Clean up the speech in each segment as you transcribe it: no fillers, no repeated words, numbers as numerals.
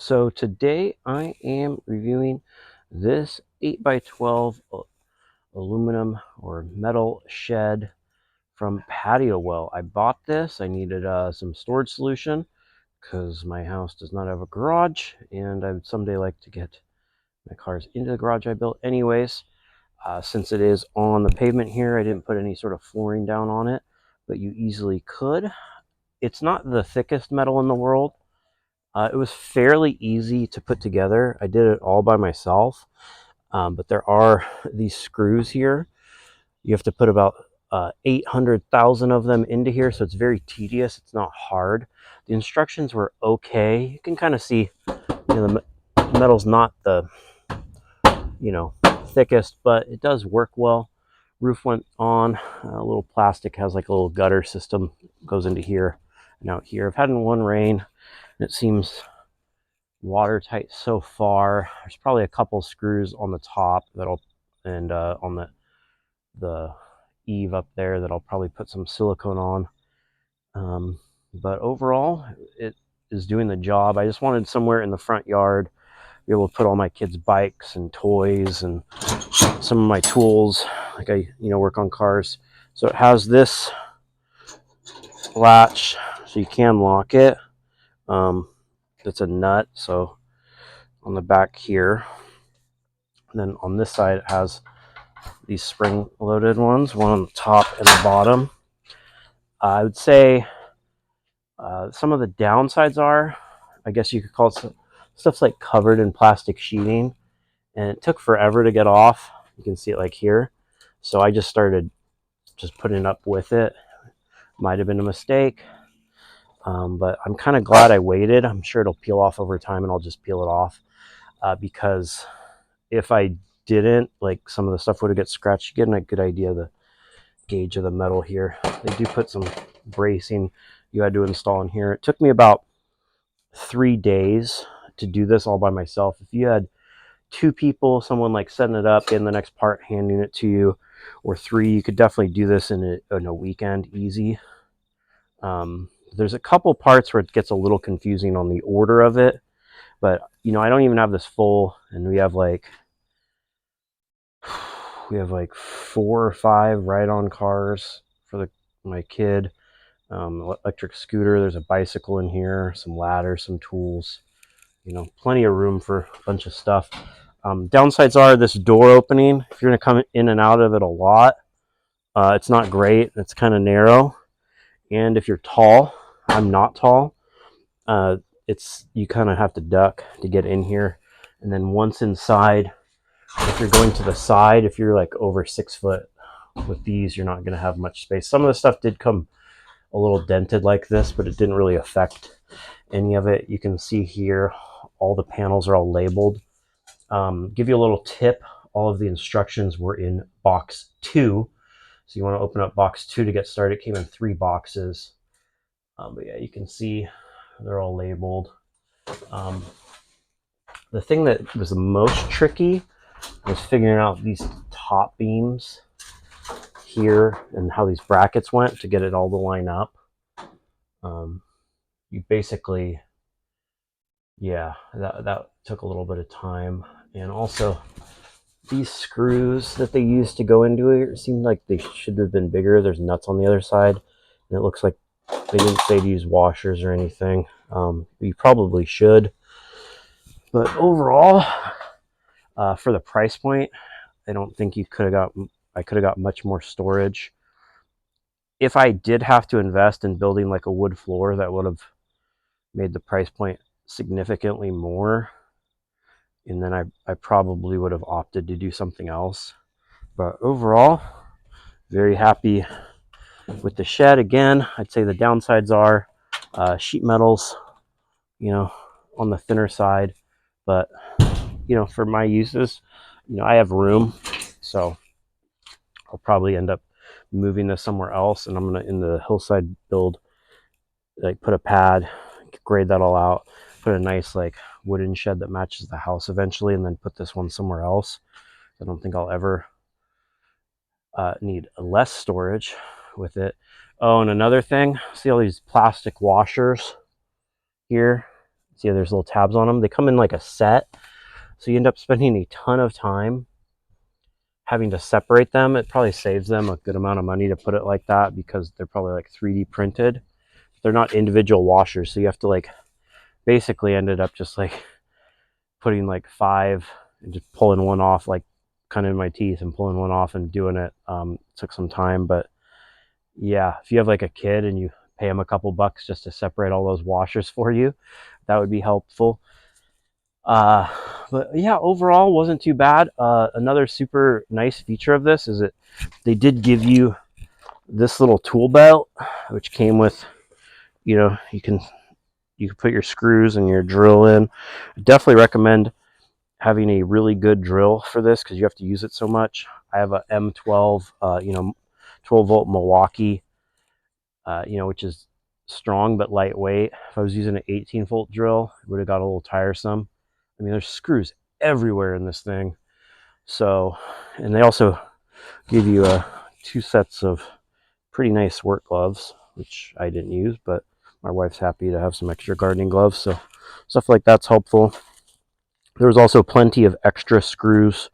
So today I am reviewing this 8 by 12 aluminum or metal shed from Patiowell. I bought this. I needed some storage solution because my house does not have a garage, and I would someday like to get my cars into the garage I built anyways. Since it is on the pavement here, I didn't put any sort of flooring down on it, but you easily could. It's not the thickest metal in the world. It was fairly easy to put together. I did it all by myself, but there are these screws here. You have to put about 800,000 of them into here, so it's very tedious. It's not hard. The instructions were okay. You can kind of see, the metal's not the, thickest, but it does work well. Roof went on. A little plastic has like a little gutter system, goes into here and out here. I've had one rain, and it seems watertight so far. There's probably a couple screws on the top that'll, and on the eave up there that I'll probably put some silicone on. But overall, it is doing the job. I just wanted somewhere in the front yard, be able to put all my kids' bikes and toys and some of my tools, like I work on cars. So it has this latch, so you can lock it. It's a nut, so on the back here. And then on this side, it has these spring-loaded ones, one on the top and the bottom. I would say some of the downsides are, I guess you could call it, stuff's like covered in plastic sheeting, and it took forever to get off. You can see it like here. So I just started putting up with it. Might have been a mistake, but I'm kind of glad I waited. I'm sure it'll peel off over time, and I'll just peel it off because if I didn't, like, some of the stuff would have got scratched. You get a good idea of the gauge of the metal here. They do put some bracing you had to install in here. It took me about 3 days to do this all by myself. If you had two people, someone like setting it up, and the next part handing it to you, or three, you could definitely do this in a weekend easy. There's a couple parts where it gets a little confusing on the order of it, but I don't even have this full, and we have like 4 or 5 ride-on cars for my kid. Electric scooter. There's a bicycle in here, some ladders, some tools. Plenty of room for a bunch of stuff. Downsides are this door opening. If you're going to come in and out of it a lot, it's not great. It's kind of narrow. And if you're tall, I'm not tall. You kind of have to duck to get in here. And then once inside, if you're going to the side, if you're like over 6 foot with these, you're not going to have much space. Some of the stuff did come a little dented like this, but it didn't really affect any of it. You can see here, all the panels are all labeled. Give you a little tip. All of the instructions were in box 2. So you want to open up box 2 to get started. It came in 3 boxes. But yeah, you can see they're all labeled. The thing that was the most tricky was figuring out these top beams here and how these brackets went to get it all to line up. You basically, yeah, that took a little bit of time. And also, these screws that they used to go into it seemed like they should have been bigger. There's nuts on the other side, and it looks like they didn't say to use washers or anything. You probably should. But overall, for the price point, I don't think I could have got much more storage. If I did have to invest in building like a wood floor, that would have made the price point significantly more. And then I probably would have opted to do something else. But overall, very happy with the shed. Again, I'd say the downsides are sheet metals, on the thinner side. But, for my uses, I have room. So I'll probably end up moving this somewhere else. And I'm going to, in the hillside build, like put a pad, grade that all out, put a nice like wooden shed that matches the house eventually, and then put this one somewhere else. I don't think I'll ever need less storage with it. Oh, and another thing, see all these plastic washers here? See how there's little tabs on them? They come in like a set, so you end up spending a ton of time having to separate them. It probably saves them a good amount of money to put it like that because they're probably like 3D printed. They're not individual washers, so you have to like basically ended up just like putting like 5 and just pulling one off, like kind of in my teeth and pulling one off and doing it. Took some time, but yeah, if you have like a kid and you pay them a couple bucks just to separate all those washers for you, that would be helpful. Uh, but yeah, overall wasn't too bad. Another super nice feature of this is that they did give you this little tool belt, which came with, you can put your screws and your drill in. I definitely recommend having a really good drill for this because you have to use it so much. I have a M12, 12 volt Milwaukee, which is strong but lightweight. If I was using an 18 volt drill, it would have got a little tiresome. I mean, there's screws everywhere in this thing. So, and they also give you 2 sets of pretty nice work gloves, which I didn't use, but my wife's happy to have some extra gardening gloves. So stuff like that's helpful. There was also plenty of extra screws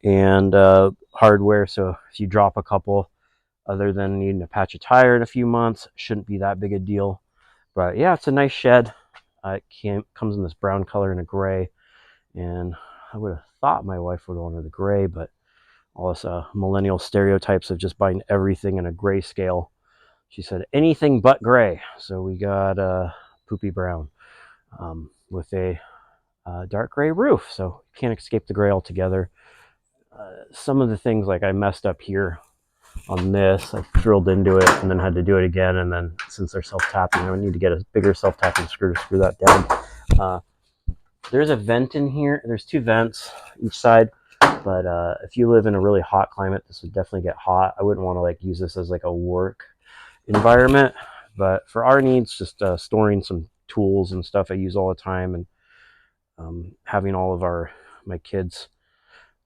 and hardware. So if you drop a couple, other than needing to patch a tire in a few months, shouldn't be that big a deal. But yeah, it's a nice shed. It comes in this brown color and a gray. And I would have thought my wife would have wanted the gray, but all this millennial stereotypes of just buying everything in a gray scale. She said anything but gray. So we got poopy brown with a dark gray roof. So can't escape the gray altogether. Some of the things like I messed up here on this, I drilled into it and then had to do it again. And then since they're self-tapping, I need to get a bigger self-tapping screw to screw that down. There's a vent in here. There's 2 vents each side. But if you live in a really hot climate, this would definitely get hot. I wouldn't want to like use this as like a work environment. But for our needs, just storing some tools and stuff I use all the time, and having all of my kids'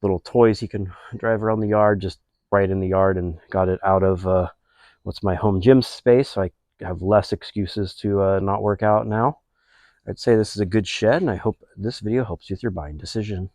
little toys he can drive around the yard, just right in the yard, and got it out of what's my home gym space, so I have less excuses to not work out now. I'd say this is a good shed, and I hope this video helps you with your buying decision.